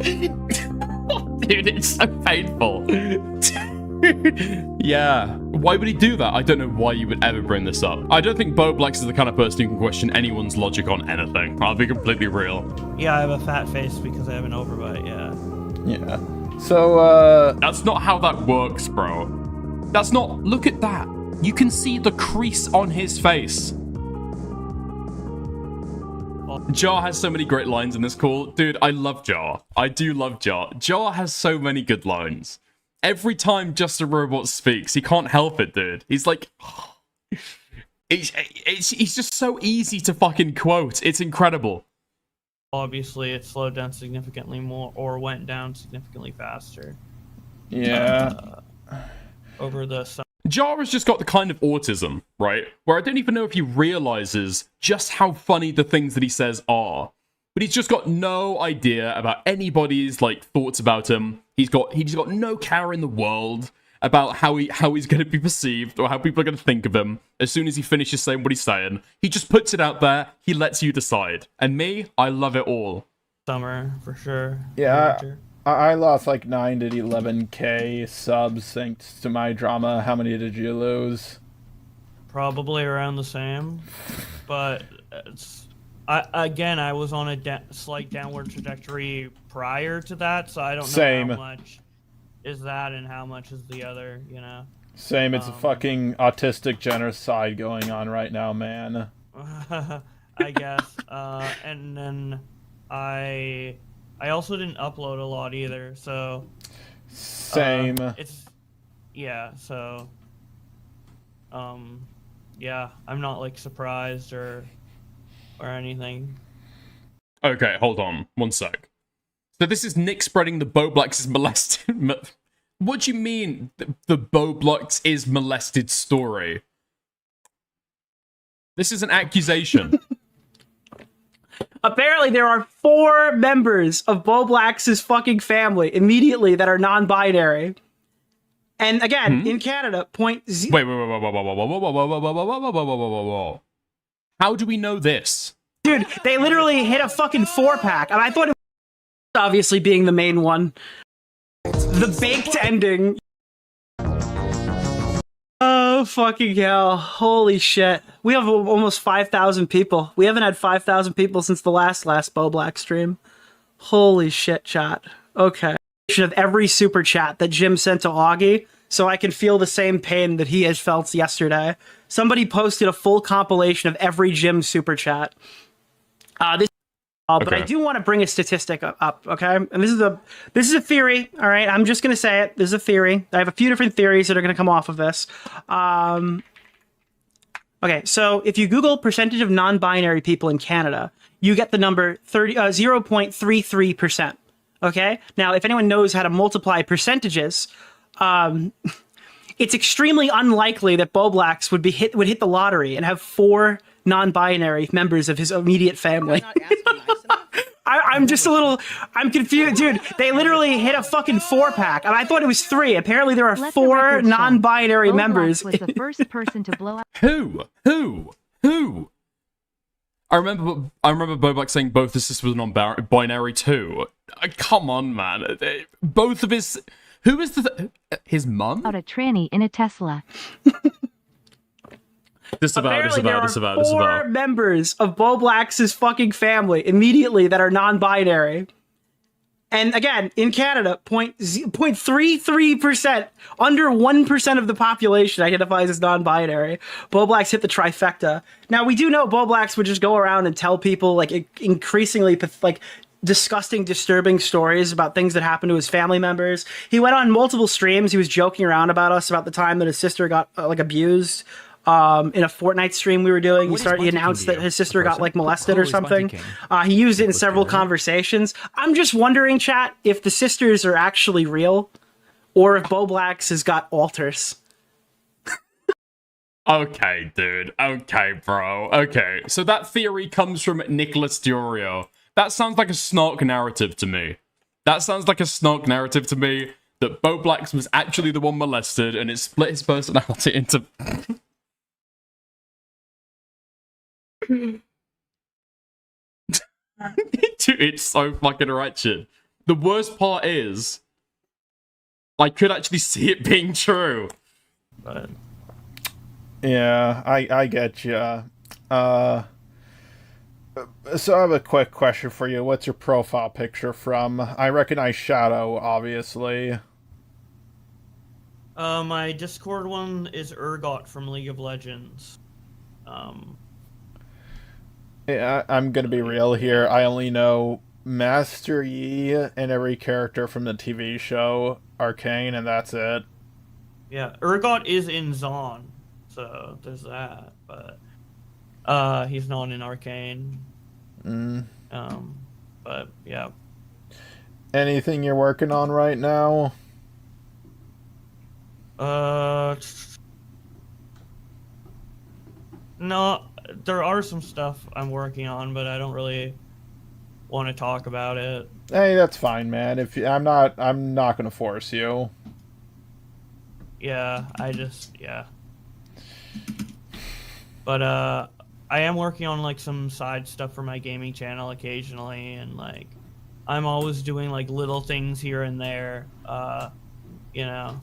Dude, it's so painful. Dude, yeah. Why would he do that? I don't know why you would ever bring this up. I don't think Bowblax is the kind of person who can question anyone's logic on anything. I'll be completely real. Yeah, I have a fat face because I have an overbite, yeah. Yeah. So, That's not how that works, bro. That's not... Look at that. You can see the crease on his face. Jar has so many great lines in this call. Dude, I love Jar. I do love Jar. Jar has so many good lines. Every time Just a Robot speaks, he can't help it, dude. He's like... He's just so easy to fucking quote. It's incredible. Obviously, it slowed down significantly more, or went down significantly faster. yeah. Over the summer. Jar has just got the kind of autism, right? Where I don't even know if he realizes just how funny the things that he says are. But he's just got no idea about anybody's, like, thoughts about him. He's got no care in the world about how he's going to be perceived or how people are going to think of him. As soon as he finishes saying what he's saying, he just puts it out there. He lets you decide. And me, I love it all. Summer, for sure. Yeah. I lost like 9 to 11k subs thanks to my drama. How many did you lose? Probably around the same, but I was on a slight downward trajectory prior to that, so I don't know how much is that and how much is the other, you know. Same, it's a fucking autistic genocide going on right now, man. I guess, and then I also didn't upload a lot either, so... Same. Yeah, so... yeah, I'm not, like, surprised or anything. Okay, hold on. One sec. So this is Nick spreading the Bowblax is molested... What do you mean, the Bowblax is molested story? This is an accusation. Apparently, there are 4 members of Bowblax's fucking family immediately that are non-binary. And again, in Canada, Wait. How do we know this? Dude, they literally hit a fucking 4-pack, and I thought it was obviously being the main one. The baked ending. Oh, fucking hell. Holy shit. We have almost 5,000 people. We haven't had 5,000 people since the last Bowblax stream. Holy shit, chat. Okay. Of every super chat that Jim sent to Augie, so I can feel the same pain that he has felt yesterday. Somebody posted a full compilation of every Jim super chat. But I do want to bring a statistic up, okay? And this is a theory, all right? I'm just going to say it. This is a theory. I have a few different theories that are going to come off of this. Okay, so if you Google percentage of non-binary people in Canada, you get the number 0.33%, okay? Now, if anyone knows how to multiply percentages, it's extremely unlikely that Bowblax would hit the lottery and have 4 non-binary members of his immediate family. I'm just I'm confused. Dude, they literally hit a fucking 4-pack, and I thought it was 3. Apparently there are 4 non-binary members. Was the first person to blow up. Who? I remember Bowblax saying both his sisters were non-binary too. Come on, man. Both of his... Who is his mum? Out a tranny in a Tesla. Apparently there are 4 members of Bowblax's fucking family immediately that are non-binary. And again, in Canada, 0.33%, under 1% of the population identifies as non-binary. Bowblax hit the trifecta. Now, we do know Bowblax would just go around and tell people, like, increasingly, like, disgusting, disturbing stories about things that happened to his family members. He went on multiple streams. He was joking around about us about the time that his sister got, like, abused. In a Fortnite stream we were doing, he announced that his sister got, like, molested or something. He used it in several conversations. I'm just wondering, chat, if the sisters are actually real, or if Bowblax has got alters. Okay, dude. Okay, bro. Okay, so that theory comes from Nicholas Diorio. That sounds like a snark narrative to me. That Bowblax was actually the one molested, and it split his personality into... Dude, it's so fucking wretched. the worst part is, I could actually see it being true. But Yeah, I get you. So I have a quick question for you. What's your profile picture from? I recognize Shadow, obviously. my Discord one is Urgot from League of Legends. Yeah, I'm gonna be real here. I only know Master Yi and every character from the TV show Arcane, and that's it. Yeah, Urgot is in Zon, so there's that. But he's not in Arcane. But yeah. Anything you're working on right now? No, there are some stuff I'm working on, but I don't really want to talk about it. Hey, that's fine, man. If you, I'm not gonna force you. Yeah, yeah. But I am working on like some side stuff for my gaming channel occasionally, and like I'm always doing like little things here and there, you know.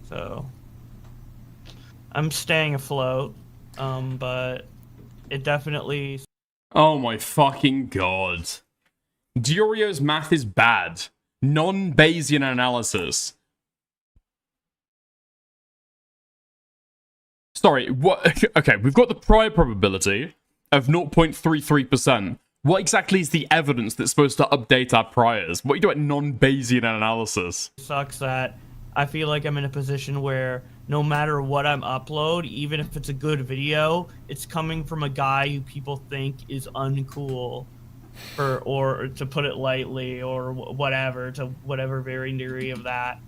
So I'm staying afloat, but it definitely. Oh my fucking god. Durio's math is bad. Non-Bayesian analysis. Sorry, what? Okay, we've got the prior probability of 0.33%. What exactly is the evidence that's supposed to update our priors? What do you do at non-Bayesian analysis? Sucks that I feel like I'm in a position where no matter what I'm upload, even if it's a good video, it's coming from a guy who people think is uncool, or to put it lightly, or whatever, to whatever varying degree of that.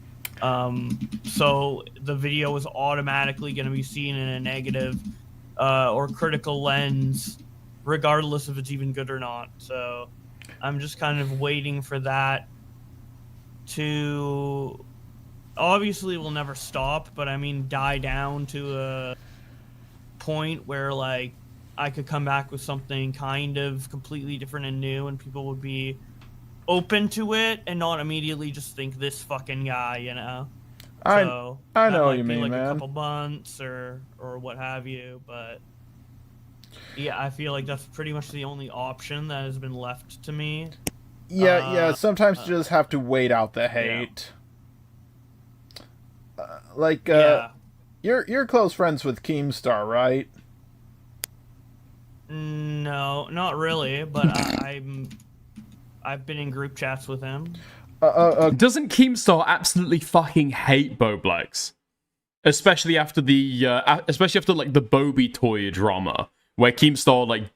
So the video is automatically going to be seen in a negative or critical lens, regardless if it's even good or not. So I'm just kind of waiting for that to, obviously will never stop, but I mean die down to a point where like I could come back with something kind of completely different and new, and people would be open to it and not immediately just think this fucking guy, you know. I So know that what might you be mean, like man. a couple months or what have you, but yeah, I feel like that's pretty much the only option that has been left to me. Yeah. Sometimes you just have to wait out the hate. Yeah. You're close friends with Keemstar, right? No, not really, but I've been in group chats with him. Doesn't Keemstar absolutely fucking hate Bowblax? Especially after the like the Bobby toy drama, where Keemstar like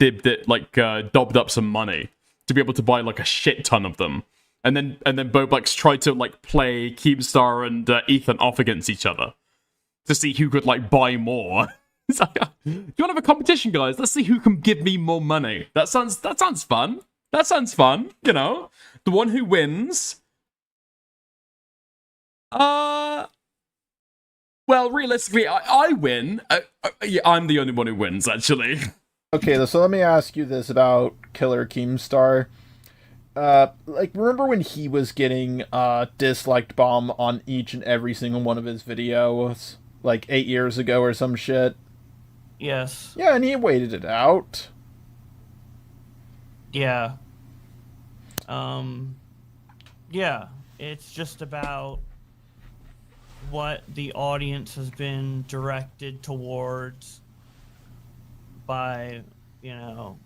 dobbed up some money to be able to buy like a shit ton of them, and then Bowblax tried to like play Keemstar and Ethan off against each other to see who could like buy more. It's like, do you want to have a competition, guys? Let's see who can give me more money. That sounds fun. That sounds fun. You know, the one who wins. Well, realistically, I win. Yeah, I'm the only one who wins, actually. Okay, so let me ask you this about Killer Keemstar. Like, remember when he was getting disliked bomb on each and every single one of his videos, like 8 years ago or some shit? Yes. Yeah, and he waited it out. Yeah. Yeah, it's just about what the audience has been directed towards by, you know,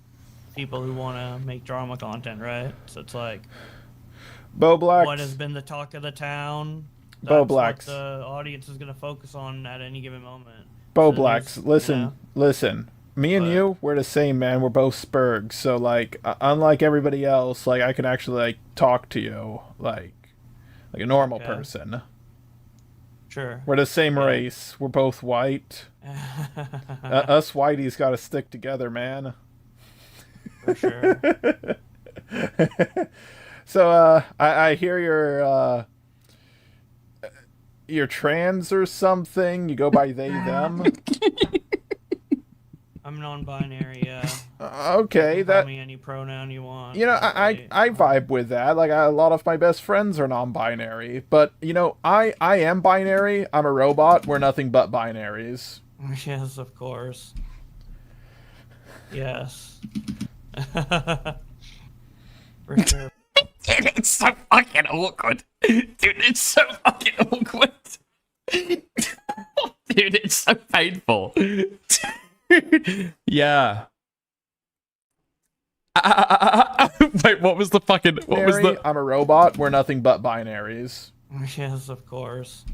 people who want to make drama content, right? So it's like, Bowblax. what has been the talk of the town? Bowblax. That's what the audience is going to focus on at any given moment. Bowblax, So listen. Me and you, we're the same, man. We're both Spurgs, so like, unlike everybody else, like I can actually like talk to you like a normal person. Sure. We're the same race. We're both white. Us whiteys got to stick together, man. For sure. So I hear you're trans or something. You go by they them. I'm non-binary. Yeah. Okay, You can call that me any pronoun you want. you know, honestly. I vibe with that. Like a lot of my best friends are non-binary, but you know, I am binary. I'm a robot. We're nothing but binaries. Yes, of course. Yes. For sure. Dude, it's so fucking awkward. Dude, it's so fucking awkward. Dude, it's so painful. Dude, yeah. Wait, what was the fucking... What was Binary, the... I'm a robot. We're nothing but binaries. Yes, of course.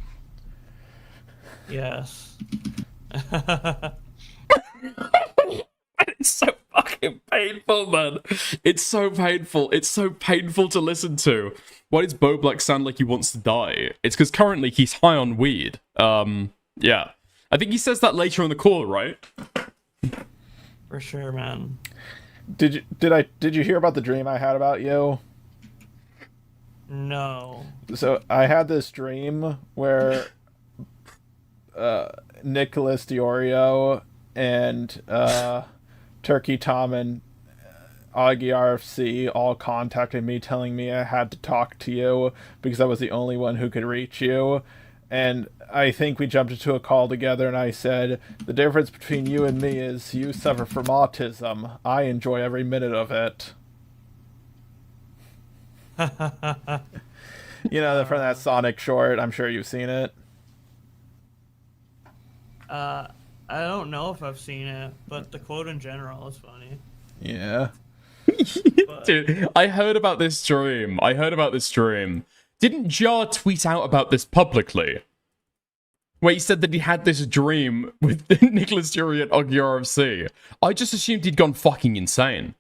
Yes. It's so fucking painful, man. It's so painful. It's so painful to listen to. Why does Bowblax sound like he wants to die? It's because currently he's high on weed. Yeah. I think he says that later in the call, right? For sure, man. Did you hear about the dream I had about you? No. So I had this dream where Nicholas Diorio and Turkey Tom and Augie RFC all contacted me telling me I had to talk to you because I was the only one who could reach you. And I think we jumped into a call together and I said, the difference between you and me is you suffer from autism. I enjoy every minute of it. You know, from that Sonic short, I'm sure you've seen it. I don't know if I've seen it, but the quote in general is funny. Yeah. Dude, I heard about this dream. Didn't Jar tweet out about this publicly? Where he said that he had this dream with Nicholas Fury and Augie RFC. I just assumed he'd gone fucking insane.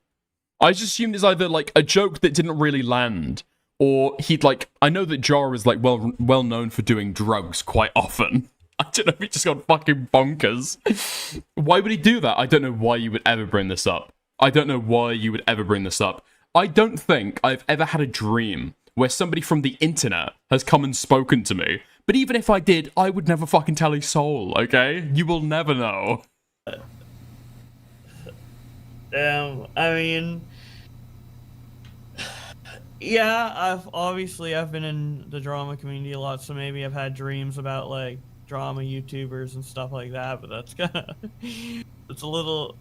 I just assumed it's either like a joke that didn't really land, or he'd like... I know that Jar is like well known for doing drugs quite often. I don't know if he just got fucking bonkers. Why would he do that? I don't know why you would ever bring this up. I don't think I've ever had a dream where somebody from the internet has come and spoken to me. But even if I did, I would never fucking tell a soul, okay? You will never know. I mean... Yeah, I've been in the drama community a lot, so maybe I've had dreams about, like, drama YouTubers and stuff like that, but that's kinda... It's a little...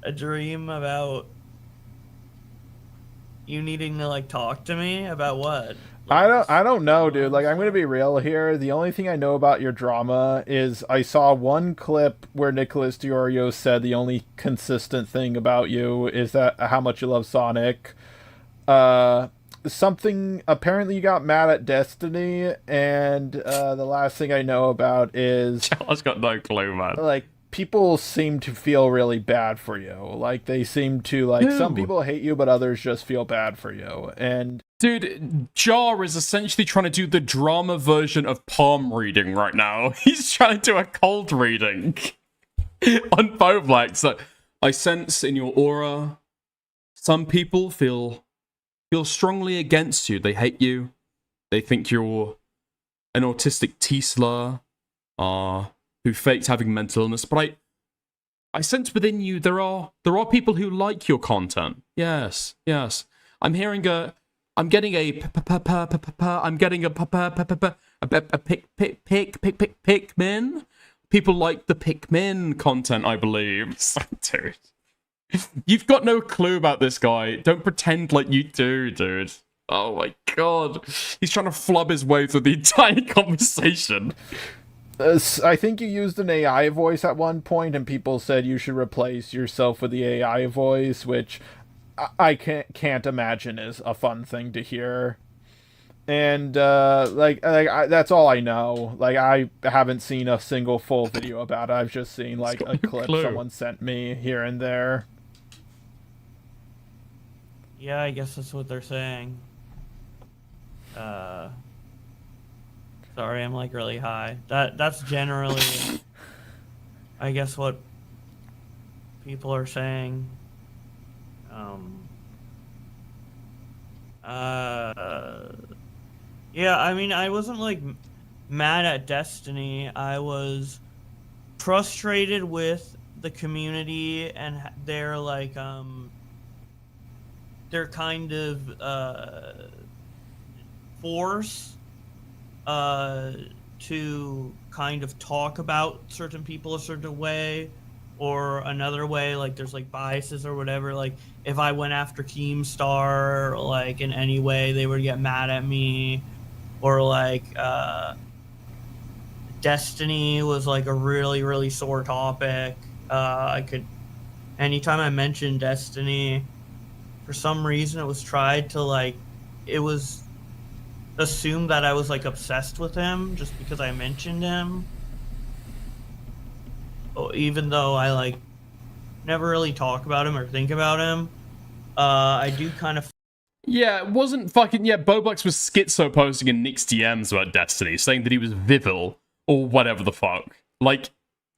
a dream about you needing to, like, talk to me about what? Like, I don't know, dude. Like, I'm gonna be real here. The only thing I know about your drama is I saw one clip where Nicholas Diorio said the only consistent thing about you is that how much you love Sonic. Something, apparently you got mad at Destiny, and the last thing I know about is I've got no clue, man. like people seem to feel really bad for you. Like they seem to like some Ew. people hate you, but others just feel bad for you. And Dude, Jar is essentially trying to do the drama version of palm reading right now. He's trying to do a cold reading on Bowblax. So I sense in your aura, some people feel strongly against you. They hate you. They think you're an autistic T-slur, who faked having mental illness. But I sense within you there are people who like your content. Yes. I'm getting a Pikmin. People like the Pikmin content, I believe. Dude, you've got no clue about this guy. Don't pretend like you do, dude. Oh my god, he's trying to flub his way through the entire conversation. I think you used an AI voice at one point, and people said you should replace yourself with the AI voice, which I can't imagine is a fun thing to hear. And that's all I know. Like I haven't seen a single full video about it. I've just seen like a clip someone sent me here and there. yeah, I guess that's what they're saying. Sorry, I'm like really high. That's generally, I guess, what people are saying. Yeah, I mean, I wasn't like mad at Destiny. I was frustrated with the community and their like their kind of force to kind of talk about certain people a certain way or another way, like there's like biases or whatever. Like if I went after Keemstar like in any way, they would get mad at me. Or like Destiny was like a really sore topic. Anytime I mentioned Destiny, for some reason it was tried to like, it was assumed that I was like obsessed with him just because I mentioned him. Even though I like never really talk about him or think about him. I do kind of. Yeah, it wasn't fucking... Yeah, Bowblax was schizo posting in Nick's DMs about Destiny, saying that he was Vivil, or whatever the fuck. Like,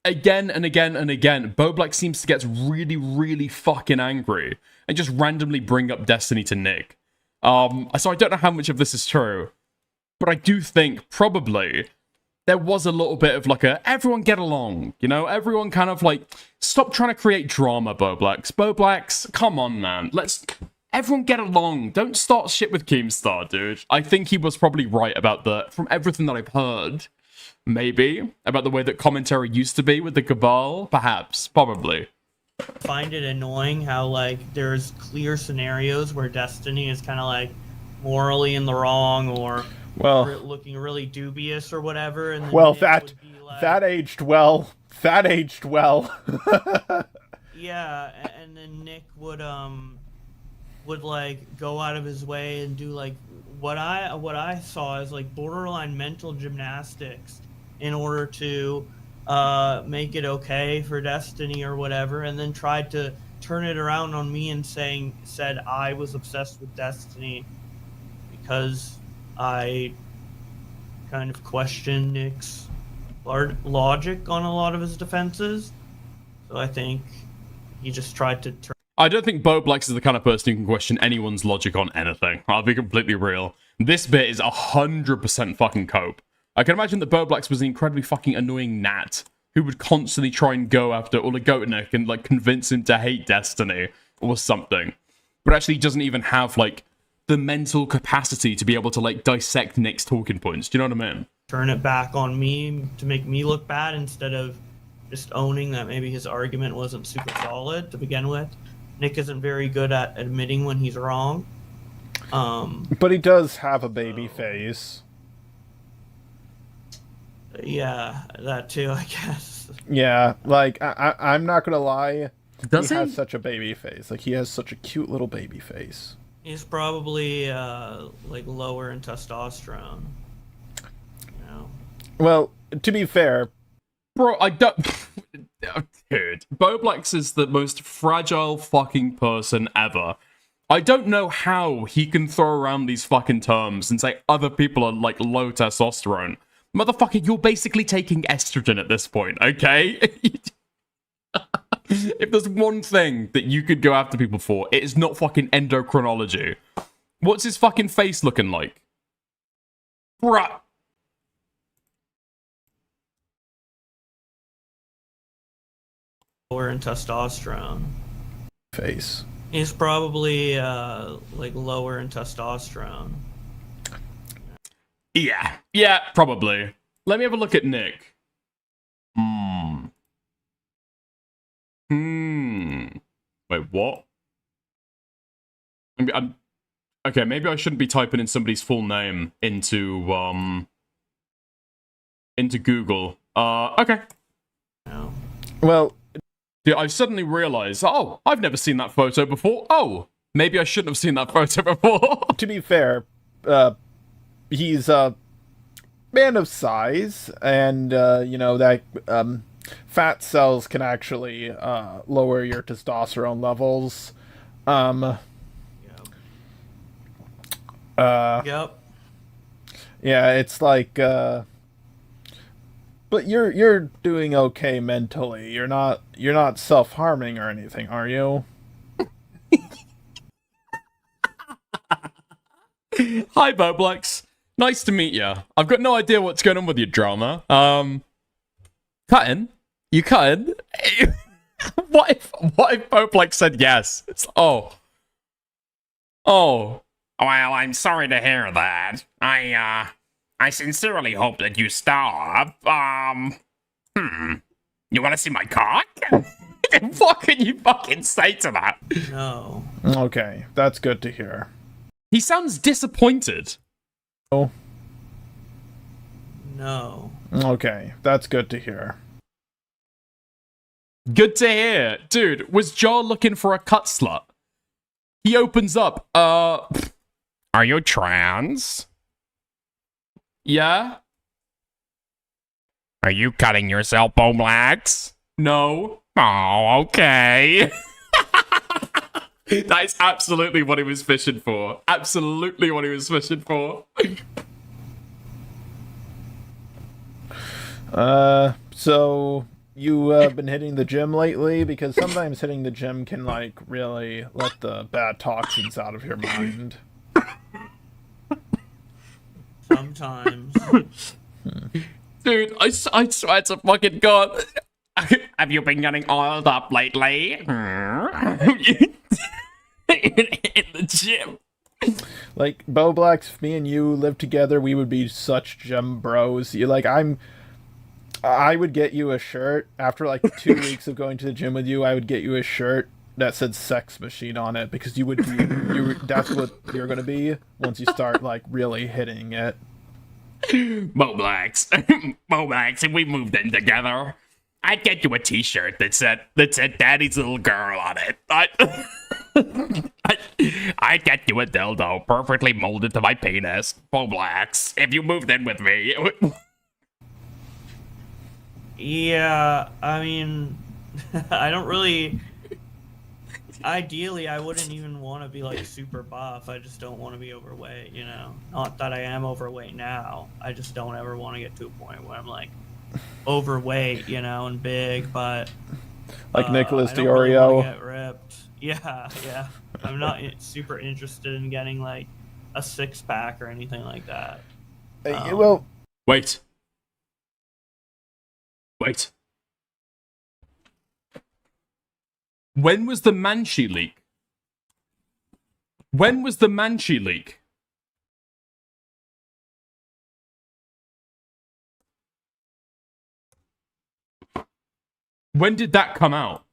again and again and again, Bowblax seems to get really fucking angry, and just randomly bring up Destiny to Nick. So I don't know how much of this is true, but I do think, probably, there was a little bit of like a, everyone get along, you know? Everyone kind of like, stop trying to create drama, Bowblax. Bowblax, come on, man. Everyone get along. Don't start shit with Keemstar, dude. I think he was probably right about from everything that I've heard. Maybe. About the way that commentary used to be with the Cabal. Perhaps. Probably. Find it annoying how, like, there's clear scenarios where Destiny is kind of, like, morally in the wrong or looking really dubious or whatever. And then well, Nick that, would be like, that aged well. That aged well. Yeah, and then Nick would like go out of his way and do like what I saw as like borderline mental gymnastics in order to make it okay for Destiny or whatever, and then tried to turn it around on me and said I was obsessed with Destiny because I kind of questioned Nick's logic on a lot of his defenses. So I think he just tried to turn. I don't think Bowblax is the kind of person who can question anyone's logic on anything. I'll be completely real. This bit is 100% fucking cope. I can imagine that Bowblax was an incredibly fucking annoying gnat who would constantly try and go after Oligotnik and like convince him to hate Destiny or something. But actually doesn't even have like the mental capacity to be able to like dissect Nick's talking points. Do you know what I mean? Turn it back on me to make me look bad instead of just owning that maybe his argument wasn't super solid to begin with. Nick isn't very good at admitting when he's wrong. But he does have a baby face. Yeah, that too, I guess. Yeah, like, I'm not gonna lie. Does he? He has such a baby face. Like, he has such a cute little baby face. He's probably, like, lower in testosterone. You know? Well, to be fair... Bro, I don't... Dude, Bowblax is the most fragile fucking person ever. I don't know how he can throw around these fucking terms and say other people are, like, low testosterone. Motherfucker, you're basically taking estrogen at this point, okay? If there's one thing that you could go after people for, it is not fucking endocrinology. What's his fucking face looking like? Bruh. Lower in testosterone. Face. He's probably, like, lower in testosterone. Yeah, probably. Let me have a look at Nick. Wait, what? Okay, maybe I shouldn't be typing in somebody's full name into Google. Okay. No. Well... Yeah, I've suddenly realized, oh, I've never seen that photo before. Oh, maybe I shouldn't have seen that photo before. To be fair, he's a man of size, and, you know, that, fat cells can actually, lower your testosterone levels. Yep. Yeah, it's like, but you're doing okay mentally. You're not self-harming or anything, are you? Hi, Bowblax. Nice to meet you. I've got no idea what's going on with your drama. Cut in. You can. What if Bowblax said yes? It's oh. Well, I'm sorry to hear that. I sincerely hope that you stop. You want to see my cock? What can you fucking say to that? No. Okay, that's good to hear. He sounds disappointed. Oh. No. Okay, that's good to hear. Good to hear. Dude, was Jar looking for a cut slut? He opens up, are you trans? Yeah? Are you cutting yourself, Bowblax? No. Oh, okay. That is absolutely what he was fishing for. Absolutely what he was fishing for. So you been hitting the gym lately? Because sometimes hitting the gym can, like, really let the bad toxins out of your mind. Sometimes. Dude, I swear to fucking God. Have you been getting oiled up lately? In the gym. Like, Bowblax, if me and you lived together, we would be such gym bros. You like, I would get you a shirt after like 2 weeks of going to the gym with you. I would get you a shirt that said "sex machine" on it because you would be that's what you're gonna be once you start like really hitting it. Bowblax, if we moved in together, I'd get you a T-shirt that said "Daddy's little girl" on it. I'd get you a dildo perfectly molded to my penis, Bowblax. If you moved in with me. Yeah, I mean, I don't really. Ideally, I wouldn't even want to be like super buff. I just don't want to be overweight, you know? Not that I am overweight now. I just don't ever want to get to a point where I'm like overweight, you know, and big, but. Like Nicholas I don't really DiOrio. want to get ripped. Yeah. I'm not super interested in getting like a 6-pack or anything like that. Well, Wait. When was the Manchi leak? When did that come out?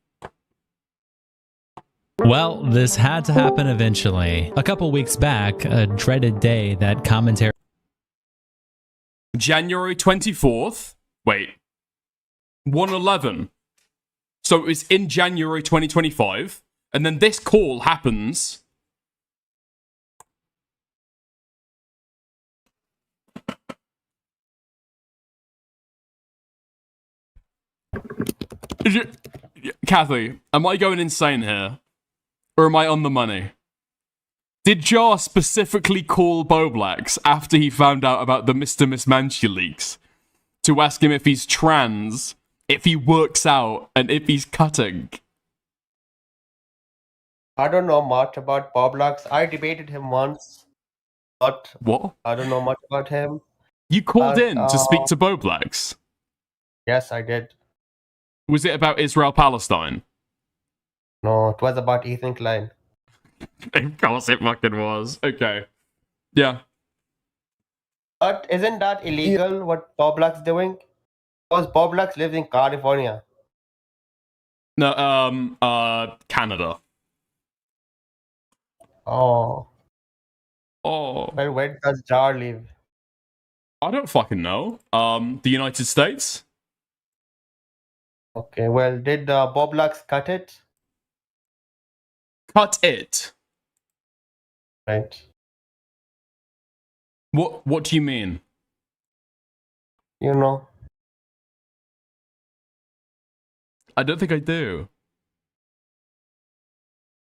Well, this had to happen eventually. A couple weeks back, a dreaded day that commentary. January 24th? Wait. 111. So it was in January 2025, and then this call happens. Kathy, am I going insane here? Or am I on the money? Did Jar specifically call Bowblax after he found out about the Mr. Miss Manchi leaks to ask him if he's trans, if he works out, and if he's cutting? I don't know much about Bowblax. I debated him once, but What? I don't know much about him. You called in to speak to Bowblax? Yes, I did. Was it about Israel-Palestine? No, it was about Ethan Klein. Of course it fucking was. Okay. Yeah. But isn't that illegal what Bowblax doing? Because Bowblax lives in California. No, Canada. Oh. Oh. Well, where does Jar live? I don't fucking know. The United States? Okay, well, did Bowblax cut it? Cut it. Right. What do you mean? You know. I don't think I do.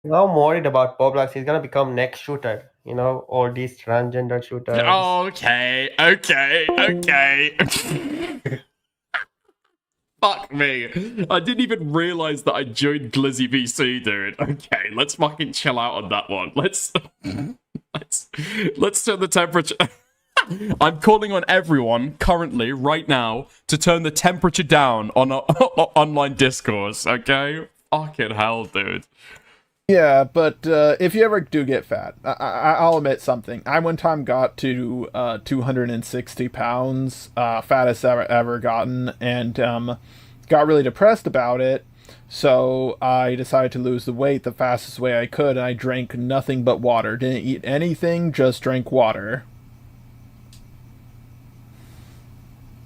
I'm worried about Bowblax. He's gonna become next shooter. You know, all these transgender shooters. Okay. Fuck me. I didn't even realize that I joined Glizzy VC, dude. Okay, let's fucking chill out on that one. Let's turn the temperature. I'm calling on everyone currently, right now, to turn the temperature down on online discourse, okay? Fucking hell, dude. Yeah, but if you ever do get fat, I'll admit something. I one time got to 260 pounds, fattest I've ever gotten, and got really depressed about it. So I decided to lose the weight the fastest way I could, and I drank nothing but water. Didn't eat anything, just drank water.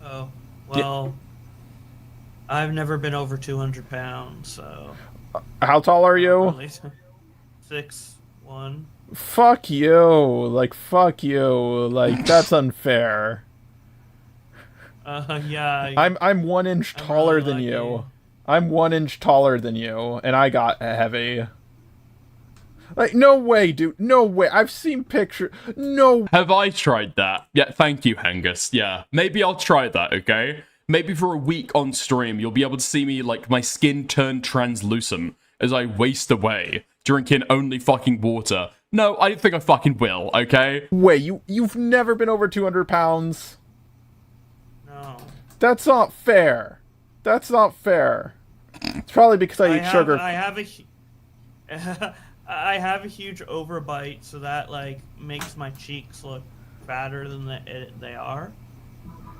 Oh, well, I've never been over 200 pounds, so... How tall are you? 6'1". Fuck you. Like, fuck you. Like, that's unfair. Yeah. I'm 1 inch taller really than like you. you. I'm 1 inch taller than you, and I got heavy. Like, no way, dude. No way. I've seen pictures. No. Have I tried that? Yeah, thank you, Hengus. Yeah, maybe I'll try that, okay? Maybe for a week on stream, you'll be able to see me, like, my skin turn translucent as I waste away, drinking only fucking water. No, I don't think I fucking will, okay? Wait, you've never been over 200 pounds? No. That's not fair. That's not fair. It's probably because I eat sugar. I have a huge overbite, so that, like, makes my cheeks look fatter than they are,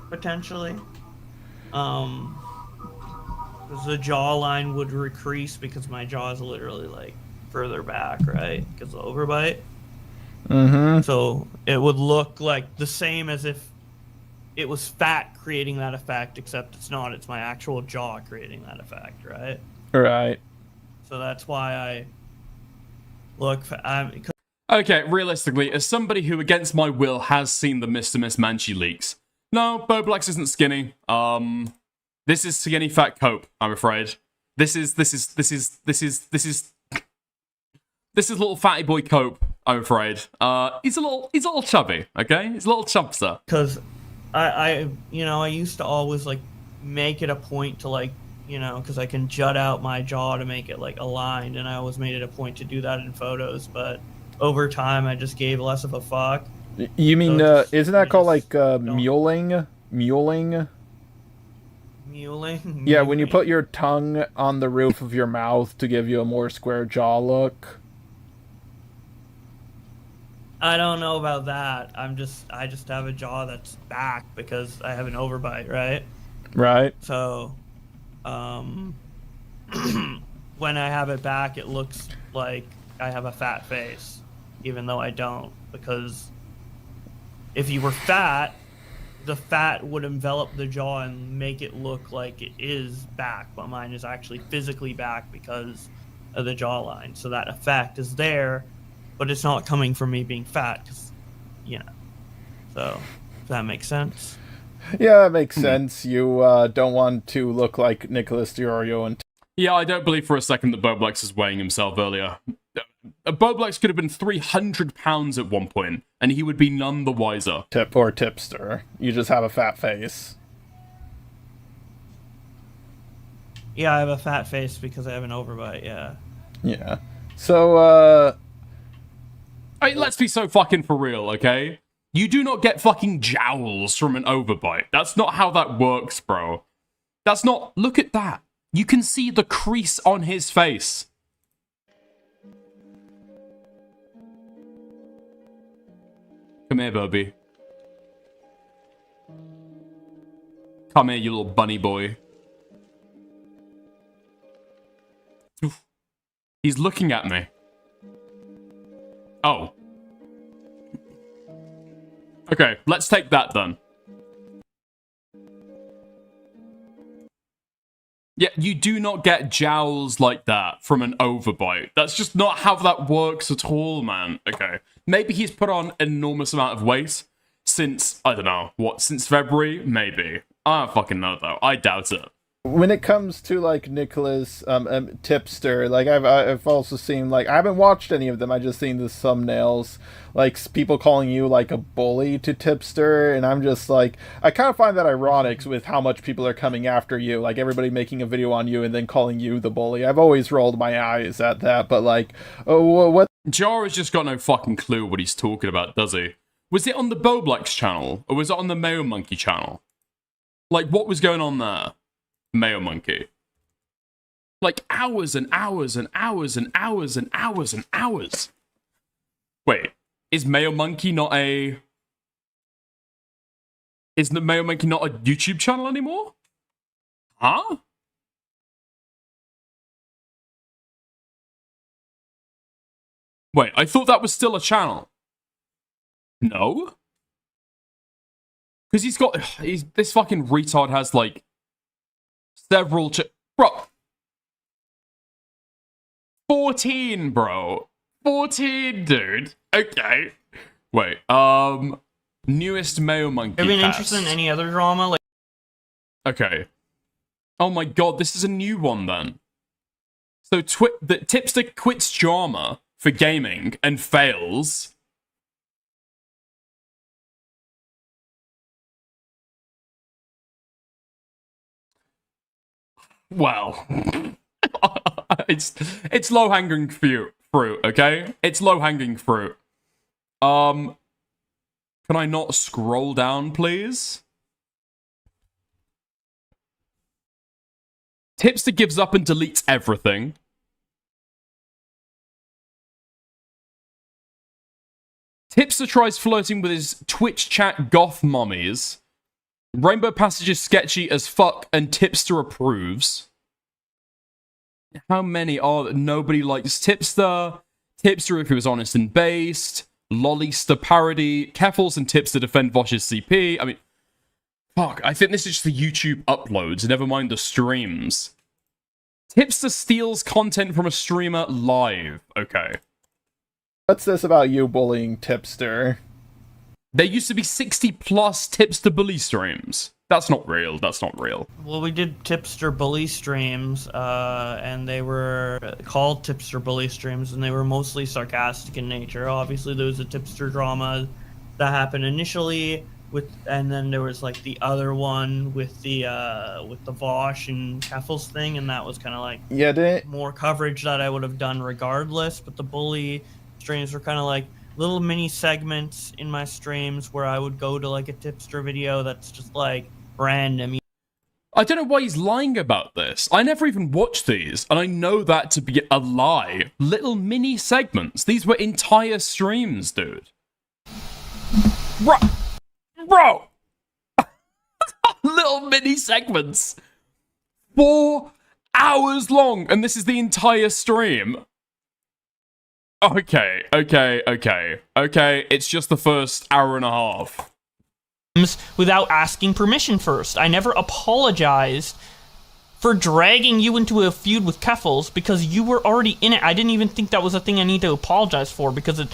potentially. Because the jawline would decrease because my jaw is literally, like, further back, right? Because of the overbite. Mm-hmm. So it would look like the same as if it was fat creating that effect, except it's not. It's my actual jaw creating that effect, right? Right. So that's why I look. Okay, realistically, as somebody who, against my will, has seen the Mr. Miss Manchi leaks, no, Bowblax isn't skinny. This is skinny fat cope, I'm afraid. This is little fatty boy cope, I'm afraid. He's a little chubby, okay? He's a little chumpster. Because I used to always, like, make it a point to, like, because I can jut out my jaw to make it, like, aligned, and I always made it a point to do that in photos, but over time I just gave less of a fuck. You mean, So isn't that called, like, muling? Muling? Muling? Yeah, when you put your tongue on the roof of your mouth to give you a more square jaw look. I don't know about that. I just have a jaw that's back because I have an overbite, right? Right. So, when I have it back, it looks like I have a fat face, even though I don't. Because if you were fat, the fat would envelop the jaw and make it look like it is back, but mine is actually physically back because of the jawline. So that effect is there, but it's not coming from me being fat, because, So, if that makes sense. Yeah, that makes sense. You don't want to look like Nicholas DiOrio and... Yeah, I don't believe for a second that Bowblax is weighing himself earlier. Bowblax could have been 300 pounds at one point, and he would be none the wiser. Tipster. You just have a fat face. Yeah, I have a fat face because I have an overbite, yeah. Yeah. So, I mean, let's be so fucking for real, okay? You do not get fucking jowls from an overbite. That's not how that works, bro. That's not... Look at that. You can see the crease on his face. Come here, Bobby. Come here, you little bunny boy. Oof. He's looking at me. Oh. Okay, let's take that then. Yeah, you do not get jowls like that from an overbite. That's just not how that works at all, man. Okay. Maybe he's put on an enormous amount of weight since, I don't know, since February? Maybe. I don't fucking know, though. I doubt it. When it comes to, like, Nicholas Tipster, like, I've also seen, like, I haven't watched any of them, I just seen the thumbnails, like, people calling you, like, a bully to Tipster, and I'm just, like, I kind of find that ironic with how much people are coming after you, like, everybody making a video on you and then calling you the bully. I've always rolled my eyes at that, but, like, what? Jara's just got no fucking clue what he's talking about, does he? Was it on the Bowblax channel, or was it on the Mayo Monkey channel? Like, what was going on there? Mayo Monkey. Like, hours and hours and hours and hours and hours and hours. Wait, is Mayo Monkey not a... Is the Mayo Monkey not a YouTube channel anymore? Huh? Wait, I thought that was still a channel. No? Because this fucking retard has, like, several bro. 14, bro. 14, dude. Okay. Wait, newest Mayo Monkey Have you been cast. interested in any other drama? Like, okay. Oh my god, this is a new one then. So the tipster quits drama for gaming and fails. Well, it's low hanging fruit, okay? It's low hanging fruit. Can I not scroll down, please? Tipster gives up and deletes everything. Tipster tries flirting with his Twitch chat goth mummies. Rainbow Passage is sketchy as fuck and Tipster approves. How many are... Nobody likes Tipster. Tipster if he was honest and based. Lollyster parody. Keffels and Tipster defend Vosh's CP. I mean... Fuck, I think this is just the YouTube uploads, never mind the streams. Tipster steals content from a streamer live. Okay. What's this about you bullying Tipster? There used to be 60 plus Tipster bully streams. That's not real. That's not real. well, we did Tipster Bully streams, and they were called Tipster Bully streams, and they were mostly sarcastic in nature. Obviously, there was a Tipster drama that happened initially, and then there was like the other one with the Vosh and Keffels thing, and that was kind of like more coverage that I would have done regardless. But the bully streams were kind of like little mini segments in my streams where I would go to like a tipster video that's just like random. I don't know why he's lying about this. I never even watched these, and I know that to be a lie. Little mini segments. These were entire streams, dude. Bro! Little mini segments. 4 hours long, and this is the entire stream. Okay, it's just the first hour and a half. Without asking permission first. I never apologized for dragging you into a feud with Keffels because you were already in it. I didn't even think that was a thing I need to apologize for because it...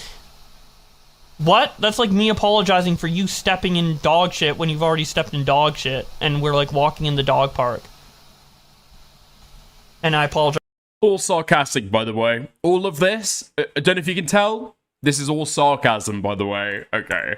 What? That's like me apologizing for you stepping in dog shit when you've already stepped in dog shit and we're like walking in the dog park. And I apologize. All sarcastic, by the way. All of this, I don't know if you can tell, this is all sarcasm, by the way. Okay.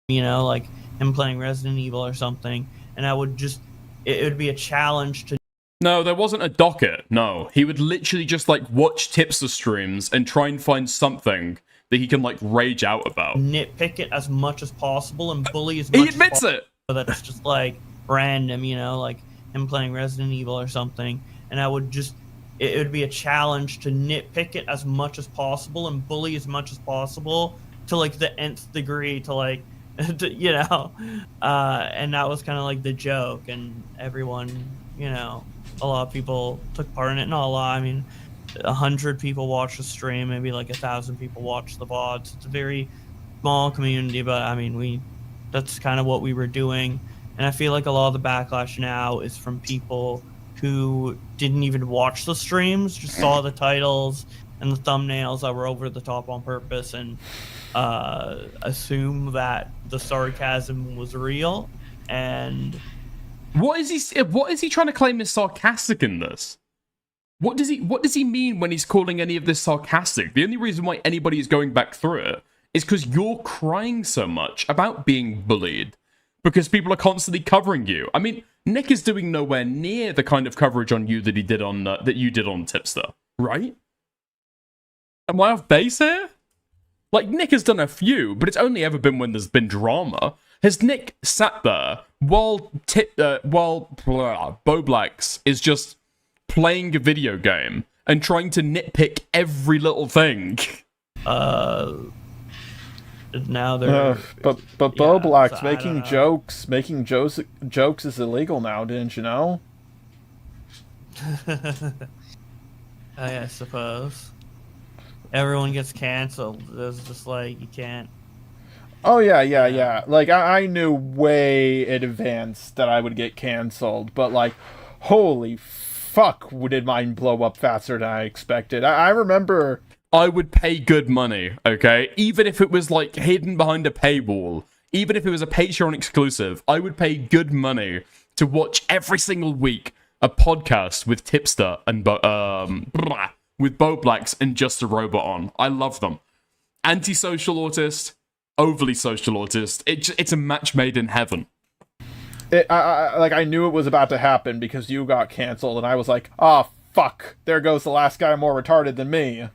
You know, like him playing Resident Evil or something, and I would just, it would be a challenge to... No, there wasn't a docket, no. He would literally just, like, watch Tipster streams and try and find something that he can, like, rage out about. Nitpick it as much as possible and bully as much He admits as possible. it! So that it's just, like, random, you know, like him playing Resident Evil or something, and I would just... It would be a challenge to nitpick it as much as possible and bully as much as possible to like the nth degree to like, you know, and that was kind of like the joke, and everyone, you know, a lot of people took part in it. Not a lot. I mean, 100 people watched the stream, maybe like 1,000 people watched the VODs. It's a very small community, but I mean, that's kind of what we were doing, and I feel like a lot of the backlash now is from people who didn't even watch the streams, just saw the titles and the thumbnails that were over the top on purpose and assume that the sarcasm was real. And what is he trying to claim is sarcastic in this? What does he mean when he's calling any of this sarcastic? The only reason why anybody is going back through it is because you're crying so much about being bullied because people are constantly covering you. I mean, Nick is doing nowhere near the kind of coverage on you that he did on that you did on Tipster, right? Am I off base here? Like, Nick has done a few, but it's only ever been when there's been drama. Has Nick sat there while Bowblax is just playing a video game and trying to nitpick every little thing? Now they're... but Bowblax making jokes is illegal now, didn't you know? I suppose. Everyone gets canceled. It's just like, you can't... Oh, yeah. Like, I knew way in advance that I would get canceled, but, like, holy fuck, did mine blow up faster than I expected. I remember... I would pay good money, okay? Even if it was, like, hidden behind a paywall, even if it was a Patreon exclusive, I would pay good money to watch every single week a podcast with Tipster and with Bowblax and Just a Robot on. I love them. Antisocial autist, overly social autist. It's a match made in heaven. I knew it was about to happen because you got canceled, and I was like, oh, fuck. There goes the last guy more retarded than me.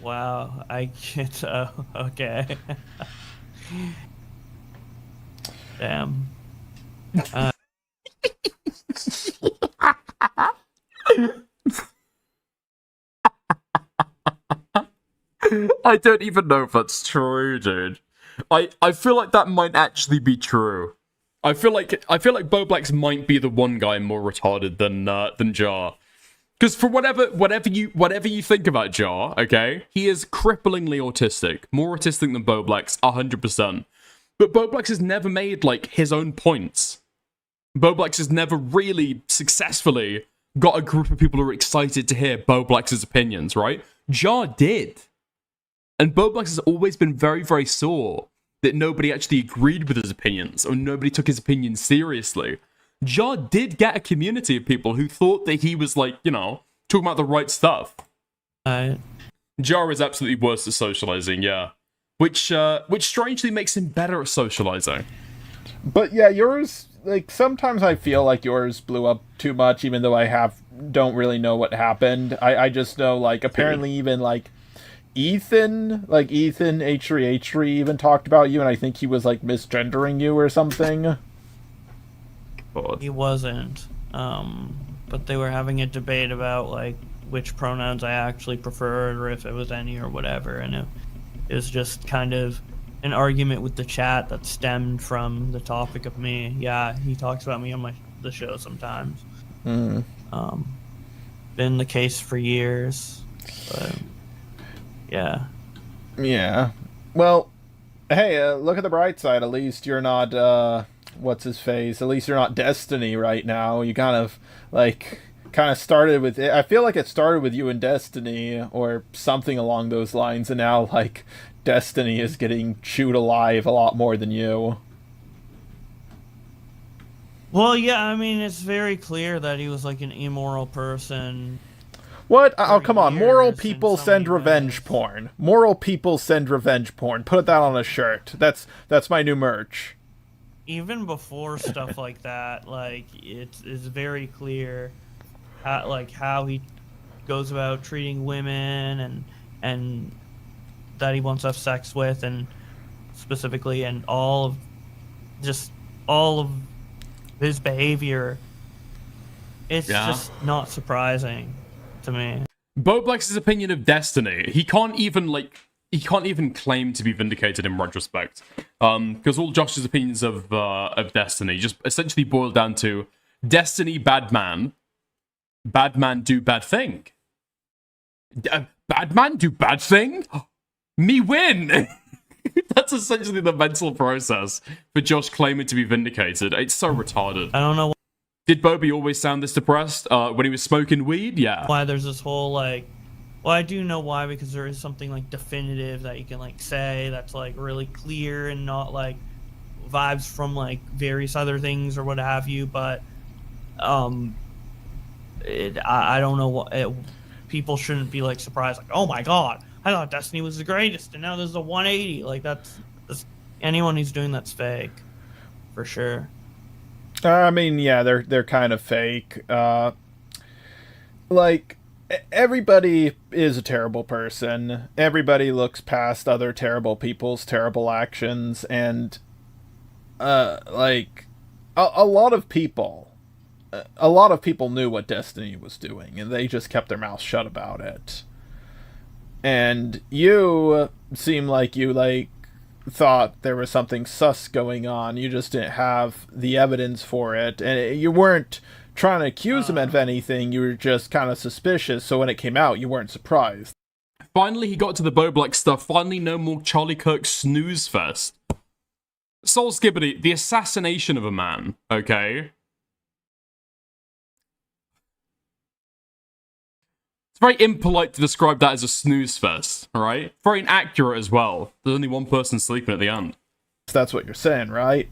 Wow, I get... okay. Damn. I don't even know if that's true, dude. I feel like that might actually be true. I feel like Bowblax might be the one guy more retarded than Jar. Because for whatever you think about Jar, okay, he is cripplingly autistic, more autistic than Bowblax, 100%. But Bowblax has never made, like, his own points. Bowblax has never really successfully got a group of people who are excited to hear Bowblax's opinions, right? Jar did. And Bowblax has always been very, very sore that nobody actually agreed with his opinions, or nobody took his opinions seriously. Jar did get a community of people who thought that he was, like, you know, talking about the right stuff. Jar is absolutely worse at socializing, yeah. Which strangely makes him better at socializing. But yeah, yours, like, sometimes I feel like yours blew up too much, even though I don't really know what happened. I just know, like, apparently even, like, Ethan H3 even talked about you, and I think he was, like, misgendering you or something. He wasn't. But they were having a debate about, like, which pronouns I actually preferred, or if it was any or whatever, and it was just kind of an argument with the chat that stemmed from the topic of me. Yeah, he talks about me on the show sometimes. Been the case for years, but yeah. Yeah. Well, hey, look at the bright side. At least you're not, what's his face? At least you're not Destiny right now. You kind of started with it. I feel like it started with you and Destiny, or something along those lines, and now, like, Destiny is getting chewed alive a lot more than you. Well, yeah, I mean, it's very clear that he was, like, an immoral person. What? Oh, come on. Moral people send revenge porn. Moral people send revenge porn. Put that on a shirt. That's my new merch. Even before stuff like that, like, it's very clear how he goes about treating women and that he wants to have sex with, and specifically, and all of his behavior. It's just not surprising to me. Bowblax's opinion of Destiny, he can't even claim to be vindicated in retrospect, because all Josh's opinions of Destiny just essentially boil down to Destiny bad man do bad thing, bad man do bad thing, me win. That's essentially the mental process for Josh claiming to be vindicated. It's so retarded. I don't know. Did Bobby always sound this depressed when he was smoking weed? Yeah. Why there's this whole, like... Well, I do know why, because there is something, like, definitive that you can, like, say that's, like, really clear and not, like, vibes from, like, various other things or what have you, but I don't know what... people shouldn't be, like, surprised, like, oh my god, I thought Destiny was the greatest, and now there's a 180. Like, that's anyone who's doing that's fake, for sure. I mean, yeah, they're kind of fake. like, everybody is a terrible person. Everybody looks past other terrible people's terrible actions, and like a lot of people knew what Destiny was doing, and they just kept their mouths shut about it. And you seem like you thought there was something sus going on. You just didn't have the evidence for it, and you weren't trying to accuse him of anything. You were just kind of suspicious, so when it came out, you weren't surprised. Finally, he got to the Bowblax stuff. Finally, no more Charlie Kirk snooze fest. Soul Skibbity, the assassination of a man, okay? It's very impolite to describe that as a snooze fest, alright? Very inaccurate as well. There's only one person sleeping at the end. That's what you're saying, right?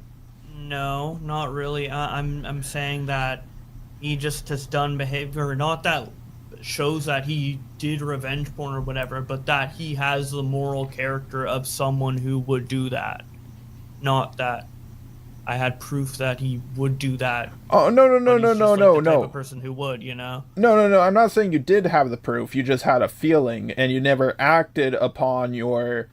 No, not really. I'm saying that he just has done behavior, not that shows that he did revenge porn or whatever, but that he has the moral character of someone who would do that. Not that I had proof that he would do that. Oh, no. The type of person who would, you know? No. I'm not saying you did have the proof. You just had a feeling, and you never acted upon your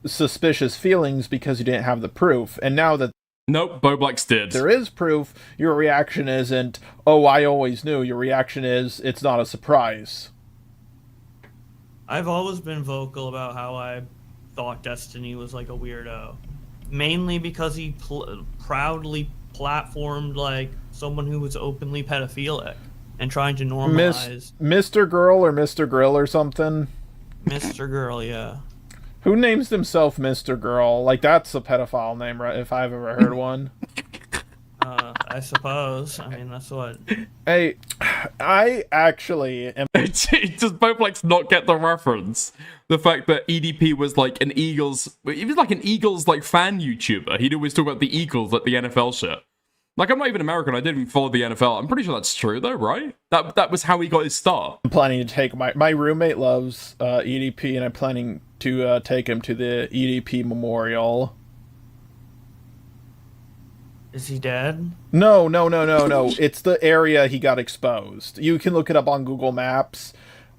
suspicious feelings because you didn't have the proof. And now that nope, Bowblax did. there is proof, your reaction isn't, oh, I always knew. Your reaction is, it's not a surprise. I've always been vocal about how I thought Destiny was like a weirdo. Mainly because he proudly platformed like someone who was openly pedophilic and trying to normalize Mr. Girl or Mr. Grill or something. Mr. Girl, yeah. Who names himself Mr. Girl? Like, that's a pedophile name, right? If I've ever heard one. I suppose. I mean, that's what. Hey, I actually am. Does Bowblax not get the reference? The fact that EDP was like an Eagles, he was like an Eagles like fan YouTuber. He'd always talk about the Eagles, like the NFL shit. Like, I'm not even American. I didn't even follow the NFL. I'm pretty sure that's true though, right? That was how he got his start. I'm planning to take my roommate loves EDP, and I'm planning to take him to the EDP memorial. Is he dead? No. It's the area he got exposed. You can look it up on Google Maps.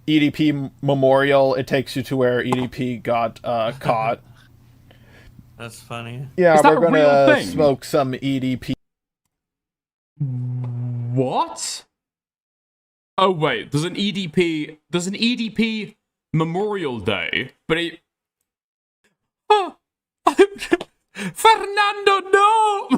EDP Memorial. It takes you to where EDP got caught. That's funny. Yeah, Is that we're a real gonna thing? smoke some EDP. What? Oh wait, there's an EDP Memorial Day, but it. Oh, Fernando, no!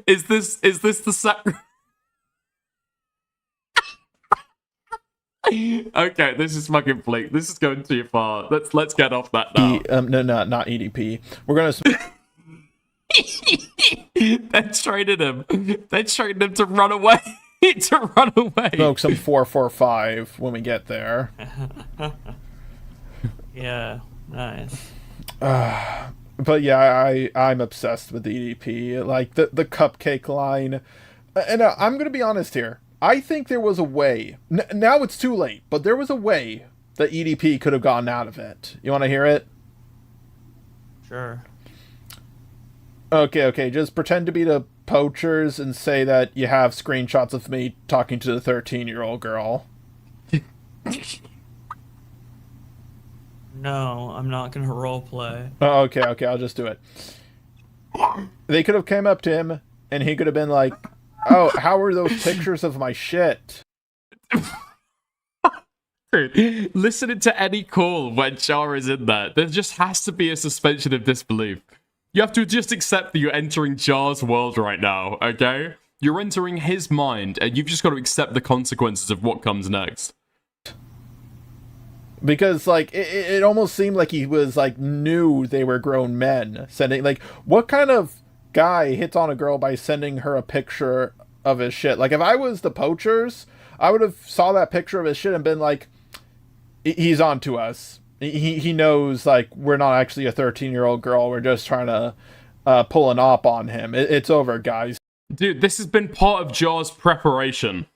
Is this the Okay, this is fucking bleak. This is going too far. Let's get off that now. No, not EDP. We're gonna. They traded him. They traded him to run away. To run away. Smoke some 445 when we get there. Yeah, nice. But yeah, I'm obsessed with EDP. Like the cupcake line, and I'm gonna be honest here. I think there was a way. Now it's too late, but there was a way that EDP could have gotten out of it. You want to hear it? Sure. Okay. Just pretend to be the poachers and say that you have screenshots of me talking to the 13-year-old girl. No, I'm not gonna roleplay. Oh, okay, I'll just do it. They could have came up to him, and he could have been like, oh, how are those pictures of my shit? Dude, listening to any call when Char is in there just has to be a suspension of disbelief. You have to just accept that you're entering Jar's world right now, okay? You're entering his mind, and you've just got to accept the consequences of what comes next. Because, like, it almost seemed like he was, like, knew they were grown men. Sending, like, what kind of guy hits on a girl by sending her a picture of his shit? Like, if I was the poachers, I would have saw that picture of his shit and been like, he's on to us. He knows, like, we're not actually a 13-year-old girl. We're just trying to pull an op on him. It's over, guys. Dude, this has been part of Jar's preparation.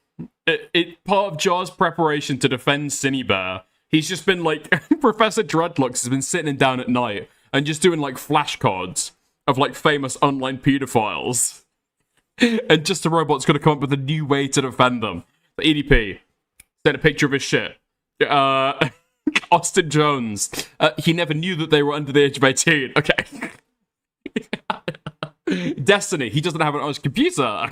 Part of Jar's preparation to defend synnibear. He's just been like, Professor Dreadlocks has been sitting down at night, and just doing like flashcards of like famous online pedophiles. And just a robot's gonna come up with a new way to defend them. The EDP sent a picture of his shit. Austin Jones. He never knew that they were under the age of 18. Okay. Destiny. He doesn't have an honest computer.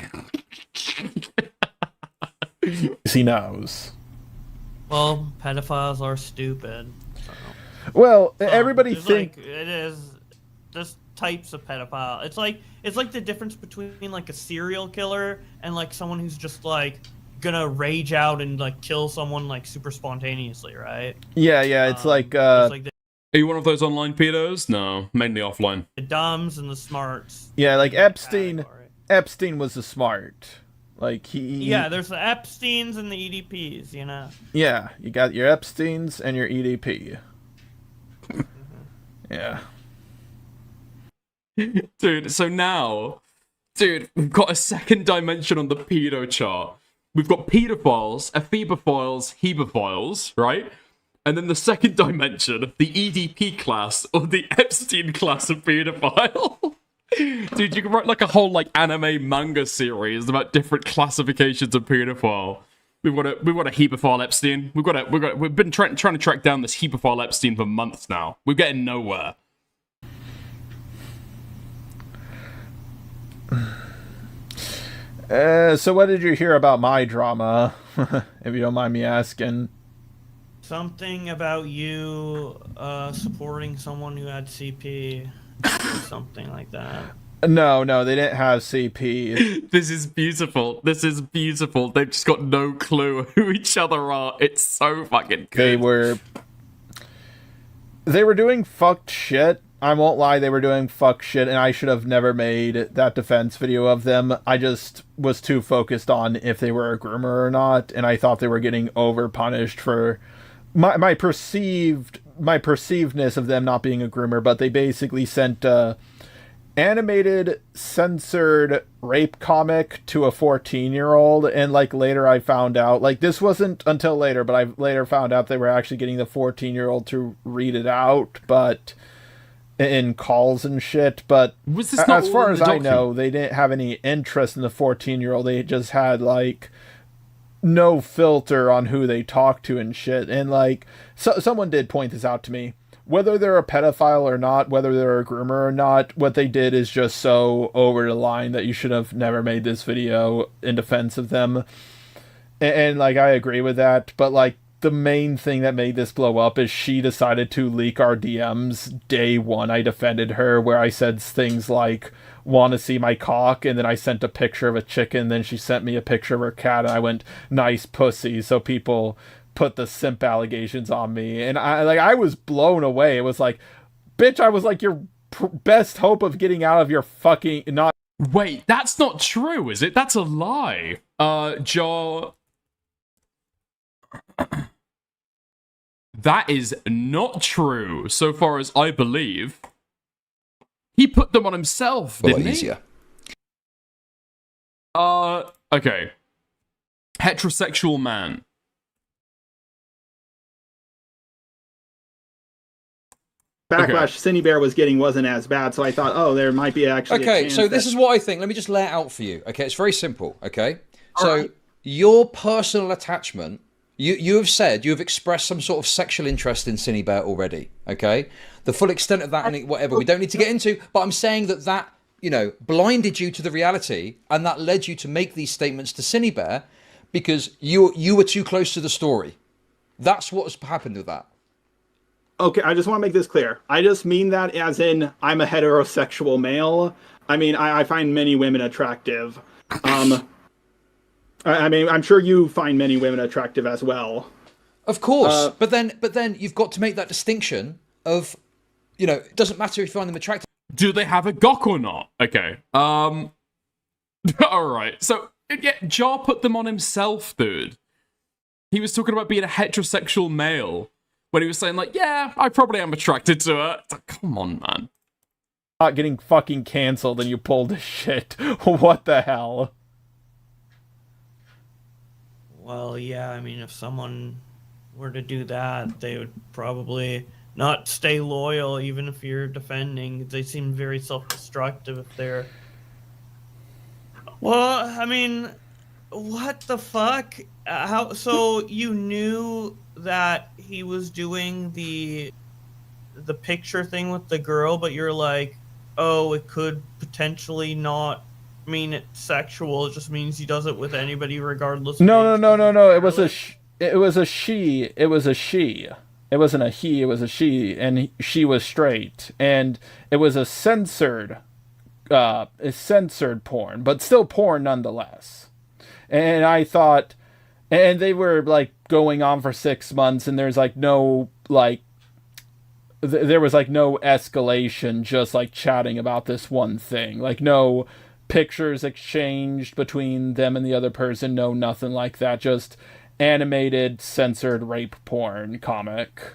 He knows. Well, pedophiles are stupid. So. Well, everybody There's, think like, it is. There's types of pedophile. It's like the difference between like a serial killer and like someone who's just like gonna rage out and like kill someone like super spontaneously, right? Yeah, it's like Are you one of those online pedos? No, mainly offline. The dumbs and the smarts. yeah, like Epstein. Category. Epstein was the smart. Like he. Yeah, there's the Epsteins and the EDPs, you know. Yeah, you got your Epsteins and your EDP. Yeah. Dude, so now, we've got a second dimension on the pedo chart. We've got pedophiles, ephebophiles, hebophiles, right? And then the second dimension, the EDP class, or the Epstein class of pedophile. Dude, you can write like a whole like anime manga series about different classifications of pedophile. We've got a hebophile Epstein. We've been trying to track down this hebophile Epstein for months now. We're getting nowhere. So what did you hear about my drama? If you don't mind me asking. Something about you supporting someone who had CP, or something like that. No, they didn't have CP. This is beautiful. They've just got no clue who each other are. It's so fucking good. They were doing fucked shit. I won't lie, they were doing fuck shit, and I should have never made that defense video of them. I just was too focused on if they were a groomer or not, and I thought they were getting over-punished for my perceivedness of them not being a groomer, but they basically sent animated, censored rape comic to a 14-year-old, and like later I found out, like this wasn't until later, but I later found out they were actually getting the 14-year-old to read it out, but in calls and shit. But was this not as far as I document? know, they didn't have any interest in the 14-year-old. They just had like no filter on who they talked to and shit. And like someone did point this out to me. Whether they're a pedophile or not, whether they're a groomer or not, what they did is just so over the line that you should have never made this video in defense of them. And like, I agree with that, but like, the main thing that made this blow up is she decided to leak our DMs day one. I defended her where I said things like, want to see my cock? And then I sent a picture of a chicken. Then she sent me a picture of her cat. And I went, nice pussy. So people put the simp allegations on me. And I was blown away. It was like, bitch, I was like your best hope of getting out of your fucking not. Wait, that's not true, is it? That's a lie. That is not true, so far as I believe. He put them on himself, didn't he? Easier. Okay. Heterosexual man. Backlash synnibear was getting wasn't as bad, so I thought, oh, there might be actually. Okay, so this is what I think. Let me just lay it out for you. Okay, it's very simple. Okay, so your personal attachment. You have said, you have expressed some sort of sexual interest in synnibear already, okay? The full extent of that and whatever, we don't need to get into, but I'm saying that, you know, blinded you to the reality and that led you to make these statements to synnibear because you were too close to the story. That's what's happened with that. Okay, I just want to make this clear. I just mean that as in, I'm a heterosexual male. I mean, I find many women attractive. I mean, I'm sure you find many women attractive as well. Of course, but then you've got to make that distinction of, you know, it doesn't matter if you find them attractive. Do they have a gok or not? Okay. All right. So yeah, Jar put them on himself, dude. He was talking about being a heterosexual male when he was saying like, yeah, I probably am attracted to her. It's like, come on, man. Not getting fucking canceled and you pulled this shit. What the hell? Well, yeah, I mean, if someone were to do that, they would probably not stay loyal even if you're defending. They seem very self-destructive if they're... Well, I mean, what the fuck? How? So you knew that he was doing the picture thing with the girl, but you're like, oh, it could potentially not mean it's sexual. It just means he does it with anybody regardless of No. age. It was a she. It was a she. It wasn't a he. It was a she, and she was straight, and it was a censored porn, but still porn nonetheless. And I thought, and they were like going on for 6 months, and there's like no like. There was like no escalation, just like chatting about this one thing. Like no pictures exchanged between them and the other person, no nothing like that. Just animated, censored rape porn comic.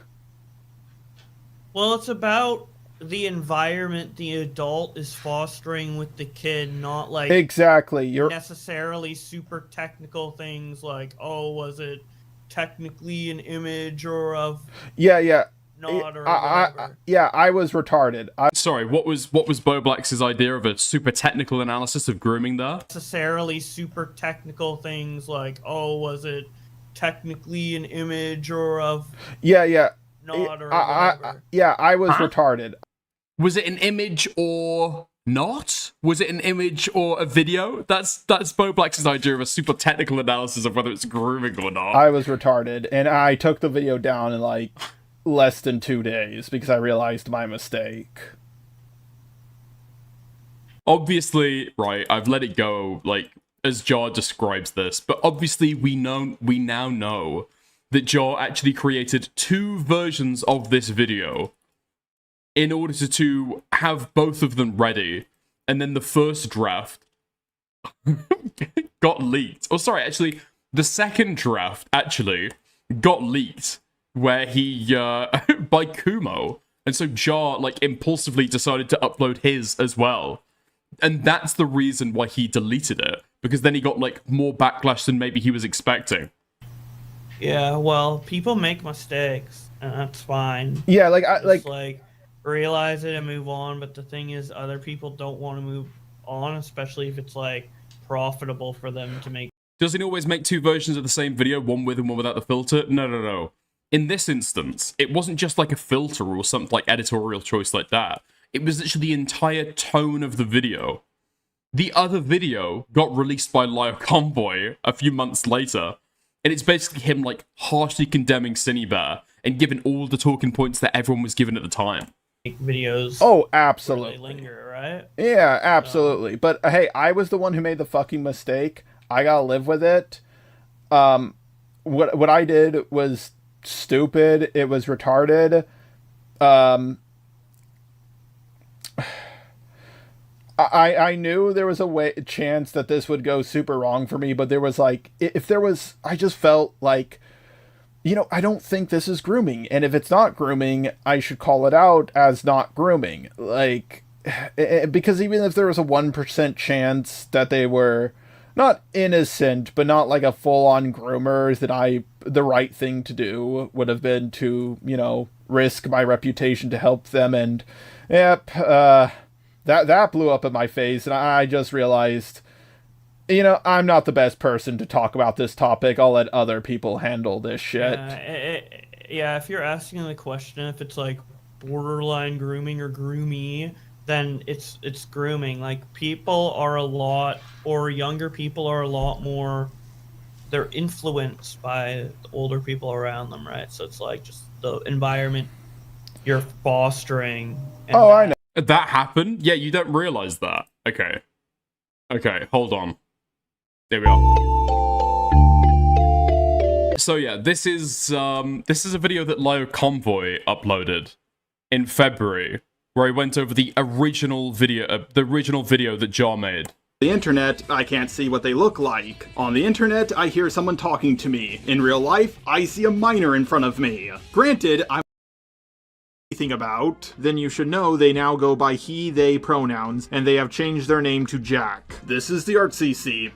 Well, it's about the environment the adult is fostering with the kid, not like Exactly. You're necessarily super technical things like, oh, was it technically an image or of yeah. not or whatever. I was retarded. Sorry, what was Bowblax's idea of a super technical analysis of grooming there? Necessarily super technical things like, oh, was it technically an image or of not or whatever. I was retarded. Was it an image or not? Was it an image or a video? That's Bowblax's idea of a super technical analysis of whether it's grooming or not. I was retarded, and I took the video down in like less than 2 days because I realized my mistake. Obviously, right, I've let it go, like, as Jar describes this, but obviously we now know that Jar actually created 2 versions of this video in order to have both of them ready, and then the first draft got leaked. Oh, sorry, actually, the second draft actually got leaked, where he, by Kumo, and so Jar, like, impulsively decided to upload his as well. And that's the reason why he deleted it, because then he got, like, more backlash than maybe he was expecting. Yeah, well, people make mistakes, and that's fine. Yeah, like, Just, like, realize it and move on, but the thing is, other people don't want to move on, especially if it's, like, profitable for them to make. Doesn't he always make 2 versions of the same video, one with and one without the filter? No. In this instance, it wasn't just like a filter or something like editorial choice like that. It was literally the entire tone of the video. The other video got released by Lyle Convoy a few months later, and it's basically him like harshly condemning synnibear and giving all the talking points that everyone was given at the time. Videos. Oh, absolutely. They linger, right? Yeah, absolutely. But hey, I was the one who made the fucking mistake. I gotta live with it. What I did was stupid. It was retarded. I knew there was a chance that this would go super wrong for me, but there was like, if there was, I just felt like, I don't think this is grooming, and if it's not grooming, I should call it out as not grooming. Like, because even if there was a 1% chance that they were not innocent, but not like a full-on groomer, that the right thing to do would have been to, risk my reputation to help them, and that blew up in my face, and I just realized, I'm not the best person to talk about this topic. I'll let other people handle this shit. Yeah, if you're asking the question if it's like borderline grooming or groomie, then it's grooming. Like, people are younger people are a lot more, they're influenced by the older people around them, right? So it's like just the environment you're fostering. Oh, I know. That happened? Yeah, you don't realize that. Okay, hold on. There we are. So yeah, this is a video that Lyo Convoy uploaded in February, where he went over the original video that Jar made. The internet, I can't see what they look like. On the internet, I hear someone talking to me. In real life, I see a minor in front of me. Granted, I'm anything about, then you should know they now go by he, they pronouns, and they have changed their name to Jack. This is the Art CC.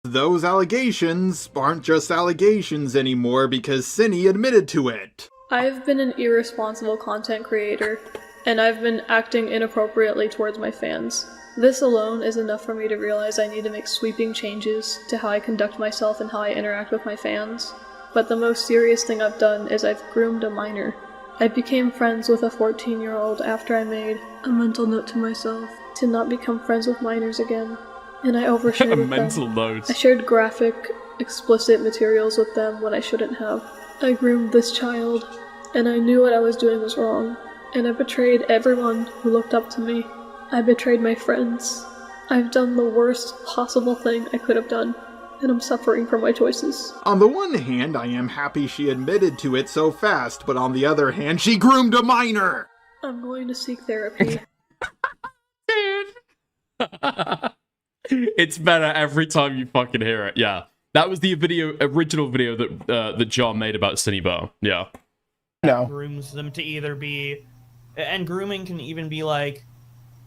Those allegations aren't just allegations anymore because Cinny admitted to it. I've been an irresponsible content creator, and I've been acting inappropriately towards my fans. This alone is enough for me to realize I need to make sweeping changes to how I conduct myself and how I interact with my fans. But the most serious thing I've done is I've groomed a minor. I became friends with a 14-year-old after I made a mental note to myself to not become friends with minors again. And I overshared A with mental them. note. I shared graphic, explicit materials with them when I shouldn't have. I groomed this child, and I knew what I was doing was wrong. And I betrayed everyone who looked up to me. I betrayed my friends. I've done the worst possible thing I could have done, and I'm suffering for my choices. On the one hand, I am happy she admitted to it so fast, but on the other hand, she groomed a minor! I'm going to seek therapy. It's better every time you fucking hear it. Yeah, that was the original video that John made about synnibear. Yeah. No. Grooms them to either be, and grooming can even be like,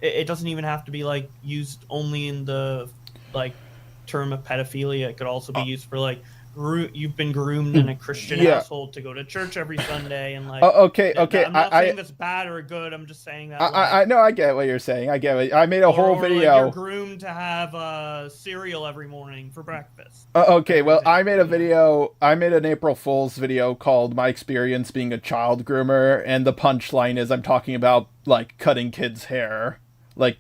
it doesn't even have to be like used only in the like term of pedophilia. It could also be used for like you've been groomed in a Christian household to go to church every Sunday and like. Okay. I'm not saying that's bad or good. I'm just saying that. I know. I get what you're saying. I get it. I made a whole video. Like you're groomed to have cereal every morning for breakfast. Okay, well, I made a video. I made an April Fool's video called "My Experience Being a Child Groomer," and the punchline is I'm talking about like cutting kids' hair. Like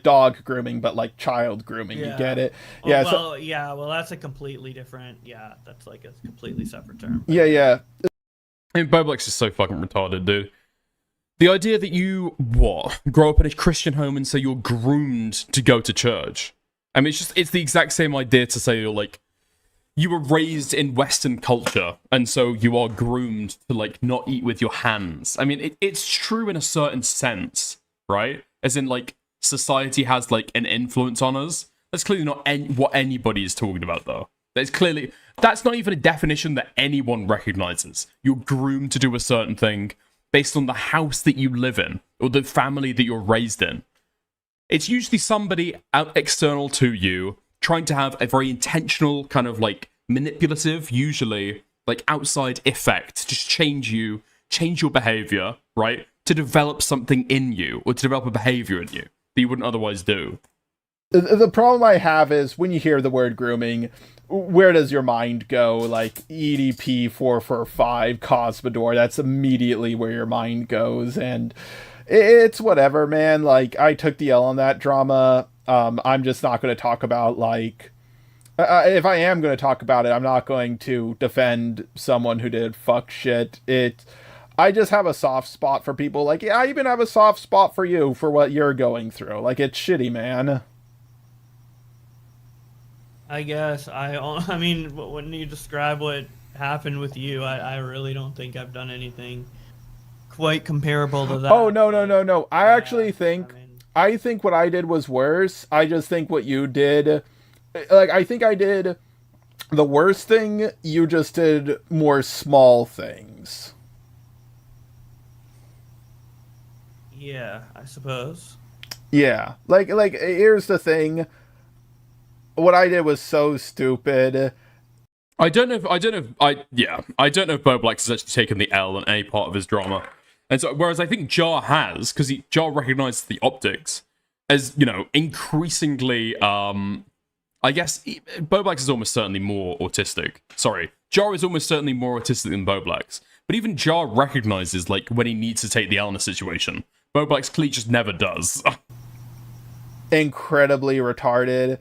dog grooming, but like child grooming. Yeah. You get it? Oh, Yeah. Well, that's a completely different. Yeah, that's like a completely separate term. Yeah. And Bowblax is so fucking retarded, dude. The idea that you grow up in a Christian home and so you're groomed to go to church. I mean, it's the exact same idea to say you're like you were raised in Western culture and so you are groomed to like not eat with your hands. I mean, it's true in a certain sense, right? As in, like, society has, like, an influence on us. That's clearly not what anybody is talking about, though. That's not even a definition that anyone recognizes. You're groomed to do a certain thing based on the house that you live in, or the family that you're raised in. It's usually somebody external to you, trying to have a very intentional, kind of, like, manipulative, usually, like, outside effect to just change your behavior, right? To develop something in you, or to develop a behavior in you that you wouldn't otherwise do. The problem I have is when you hear the word grooming, where does your mind go? Like EDP 445 Cosmodor, that's immediately where your mind goes, and it's whatever, man. Like, I took the L on that drama. I'm just not going to talk about, like, if I am going to talk about it, I'm not going to defend someone who did fuck shit. I just have a soft spot for people. Like, yeah, I even have a soft spot for you for what you're going through. Like, it's shitty, man. I guess. I mean, when you describe what happened with you, I really don't think I've done anything quite comparable to that. Oh, no. I actually think... I think what I did was worse. I just think what you did... Like, I think I did the worst thing. You just did more small things. Yeah, I suppose. Yeah, like here's the thing. What I did was so stupid. I don't know if Bowblax has actually taken the L in any part of his drama, and so whereas I think Jar has, because Jar recognizes the optics as, you know, increasingly. I guess Bowblax is almost certainly more autistic. Sorry, Jar is almost certainly more autistic than Bowblax, but even Jar recognizes like when he needs to take the L in a situation. Bowblax clearly just never does. Incredibly retarded.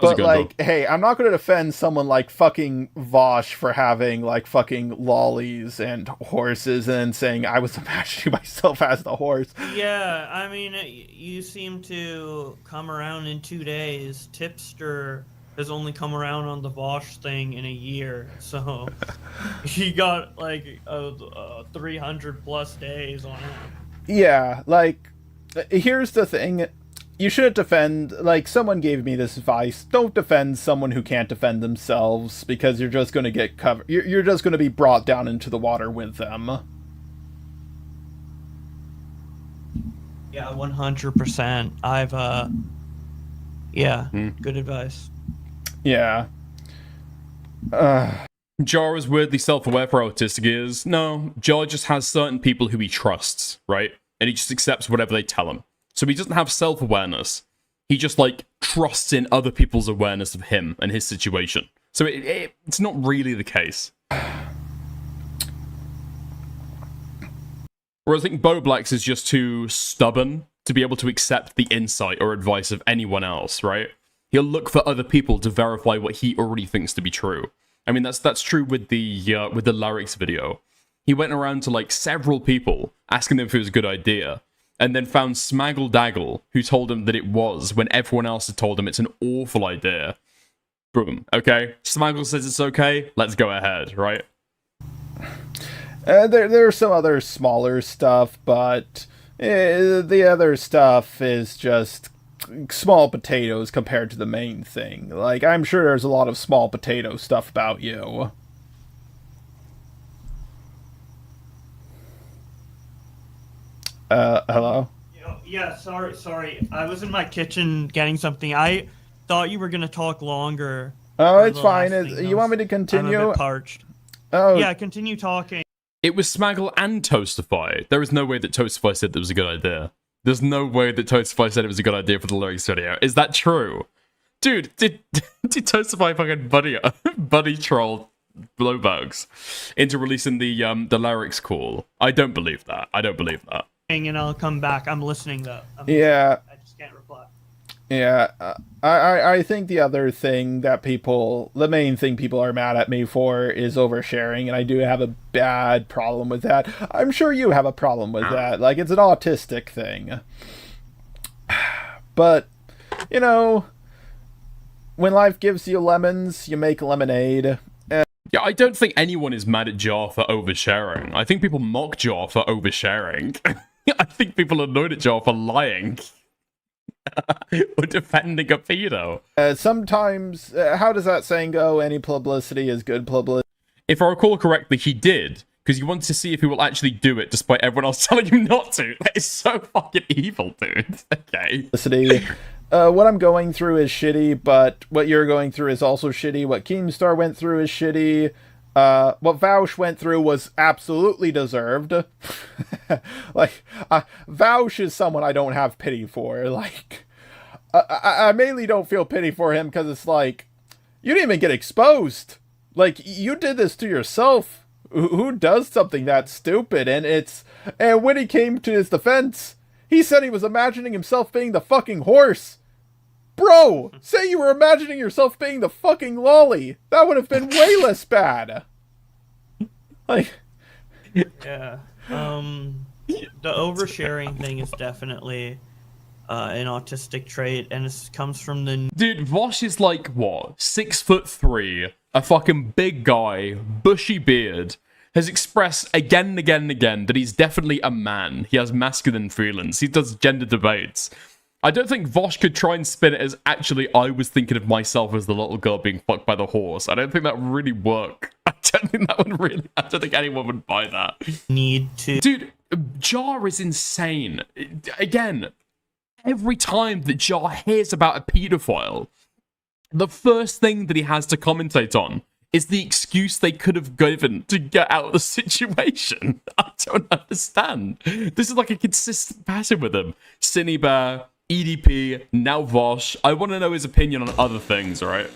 But, like, hey, I'm not going to defend someone like fucking Vosh for having, like, fucking lollies and horses and then saying I was imagining myself as the horse. Yeah, I mean, you seem to come around in 2 days. Tipster has only come around on the Vosh thing in a year, so he got, like, 300 plus days on it. Yeah, like, here's the thing. You shouldn't defend, like, someone gave me this advice. Don't defend someone who can't defend themselves, because you're just going to get covered. You're just going to be brought down into the water with them. Yeah, 100%. Yeah, good advice. Yeah. Jar is weirdly self-aware for how autistic he is. No, Jar just has certain people who he trusts, right? And he just accepts whatever they tell him. So he doesn't have self-awareness. He just, like, trusts in other people's awareness of him and his situation. So it's not really the case. Whereas I think Bowblax is just too stubborn to be able to accept the insight or advice of anyone else, right? He'll look for other people to verify what he already thinks to be true. I mean, that's true with the lyrics video. He went around to, like, several people asking them if it was a good idea, and then found Smaggle Daggle, who told him that it was, when everyone else had told him it's an awful idea. Boom. Okay? Smaggle says it's okay, let's go ahead, right? There's some other smaller stuff, but the other stuff is just small potatoes compared to the main thing. Like, I'm sure there's a lot of small potato stuff about you. Hello? Yeah, sorry. I was in my kitchen getting something. I thought you were going to talk longer. Oh, it's fine. You want me to continue? I'm a bit parched. Oh. Yeah, continue talking. It was Smaggle and Toastify. There is no way that Toastify said that was a good idea. There's no way that Toastify said it was a good idea for the lyrics video. Is that true? Dude, did Toastify fucking buddy troll Blowbugs into releasing the lyrics call? I don't believe that. And I'll come back. I'm listening, though. Yeah. I just can't reply. Yeah, I think the other thing that the main thing people are mad at me for is oversharing, and I do have a bad problem with that. I'm sure you have a problem with that. Like, it's an autistic thing. But, you know, when life gives you lemons, you make lemonade. Yeah, I don't think anyone is mad at Jar for oversharing. I think people mock Jar for oversharing. I think people are annoyed at Jar for lying. Or defending a pedo. Sometimes, how does that saying go? Any publicity is good publicity. If I recall correctly, he did, because he wanted to see if he will actually do it despite everyone else telling him not to. That is so fucking evil, dude. Okay. What I'm going through is shitty, but what you're going through is also shitty. What Keemstar went through is shitty. What Vaush went through was absolutely deserved. Like, Vaush is someone I don't have pity for. Like, I mainly don't feel pity for him because it's like, you didn't even get exposed. Like, you did this to yourself. Who does something that stupid? And when he came to his defense, he said he was imagining himself being the fucking horse. Bro, say you were imagining yourself being the fucking lolly. That would have been way less bad. Like, yeah. The oversharing thing is definitely an autistic trait, and it comes from the... Dude, Vosh is like, what, 6'3", a fucking big guy, bushy beard, has expressed again and again and again that he's definitely a man. He has masculine feelings. He does gender debates. I don't think Vosh could try and spin it as, actually, I was thinking of myself as the little girl being fucked by the horse. I don't think that would really work. I don't think anyone would buy that. Need to... Dude, Jar is insane. Again, every time that Jar hears about a pedophile, the first thing that he has to commentate on is the excuse they could have given to get out of the situation. I don't understand. This is like a consistent pattern with him. synnibear, EDP, now Vosh. I want to know his opinion on other things, right?